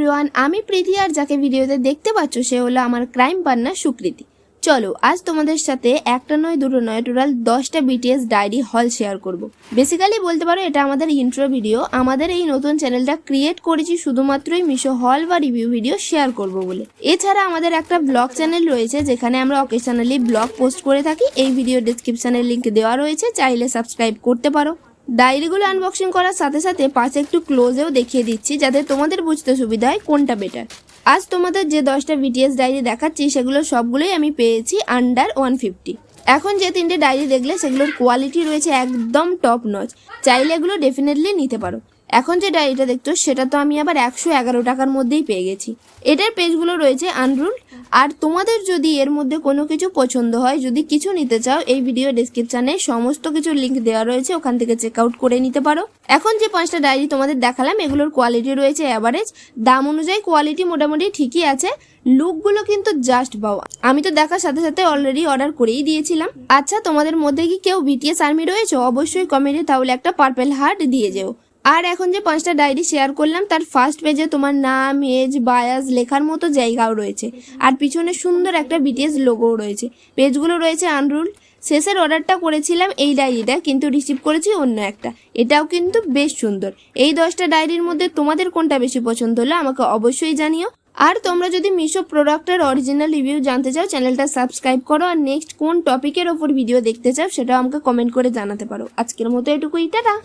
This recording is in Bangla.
এভরিওয়ান, আমি প্রীতি আর যাকে ভিডিওতে দেখতে পাচ্ছ সে হলো আমার ক্রাইম পার্টনার সুকৃতি। চলো আজ তোমাদের সাথে একটা নয় দুটো নয় টোটাল 10টা বিটিএস ডায়েরি হল শেয়ার করব। বেসিক্যালি বলতে পারো এটা আমাদের ইন্ট্রো ভিডিও। আমাদের এই নতুন চ্যানেলটা ক্রিয়েট করেছি শুধুমাত্রই মিশো হল বা রিভিউ ভিডিও শেয়ার করব বলে। এছাড়া আমাদের একটা ব্লগ চ্যানেল রয়েছে যেখানে আমরা অকেশনালি ব্লগ পোস্ট করে থাকি। এই ভিডিও ডেসক্রিপশনের লিংক দেওয়া রয়েছে, চাইলে সাবস্ক্রাইব করতে পারো। ডায়েরিগুলো আনবক্সিং করার সাথে সাথে পাশে একটু ক্লোজেও দেখিয়ে দিচ্ছি যাতে তোমাদের বুঝতে সুবিধা হয় কোনটা বেটার। আজ তোমাদের যে 10টা বিটিএস ডায়েরি দেখাচ্ছি সেগুলো সবগুলোই আমি পেয়েছি আন্ডার 150। এখন যে 3টে ডায়েরি দেখলে সেগুলোর কোয়ালিটি রয়েছে একদম টপ নচ, চাইলে এগুলো ডেফিনেটলি নিতে পারো। এখন যে ডায়েরিটা দেখছো সেটা তো আমি আবার 111 টাকার মধ্যেই পেয়ে গেছি। এটার পেজগুলো রয়েছে আনরুলড। আর তোমাদের যদি এর মধ্যে কোনো কিছু পছন্দ হয়, যদি কিছু নিতে চাও, এই ভিডিও ডেসক্রিপশনে সমস্ত কিছু লিঙ্ক দেওয়া রয়েছে, ওখান থেকে চেক আউট করে নিতে পারো। এখন যে 5টা ডায়েরি তোমাদের দেখালাম এগুলোর কোয়ালিটি রয়েছে অ্যাভারেজ, দাম অনুযায়ী কোয়ালিটি মোটামুটি ঠিকই আছে। লুকগুলো কিন্তু জাস্ট বাও, আমি তো দেখার সাথে সাথে অলরেডি অর্ডার করেই দিয়েছিলাম। আচ্ছা, তোমাদের মধ্যে কি কেউ বিটিএস আর্মি রয়েছে? অবশ্যই কমেন্টে তাহলে একটা পার্পেল হার্ট দিয়ে যেও। আর এখন যে 5টা ডায়েরি শেয়ার করলাম তার ফার্স্ট পেজে তোমার নাম, এজ, বায়াস লেখার মতো জায়গাও রয়েছে, আর পিছনে সুন্দর একটা বিটিএস লোগোও রয়েছে। পেজগুলো রয়েছে আনরুলড। শেষের অর্ডারটা করেছিলাম এই ডায়েরিটা, কিন্তু রিসিভ করেছি অন্য একটা। এটাও কিন্তু বেশ সুন্দর। এই 10টা ডায়েরির মধ্যে তোমাদের কোনটা বেশি পছন্দ হলো আমাকে অবশ্যই জানিও। আর তোমরা যদি মিশো প্রোডাক্টের অরিজিনাল রিভিউ জানতে চাও চ্যানেলটা সাবস্ক্রাইব করো, আর নেক্সট কোন টপিকের ওপর ভিডিও দেখতে চাও সেটাও আমাকে কমেন্ট করে জানাতে পারো। আজকের মতো এটুকুই, টাটা।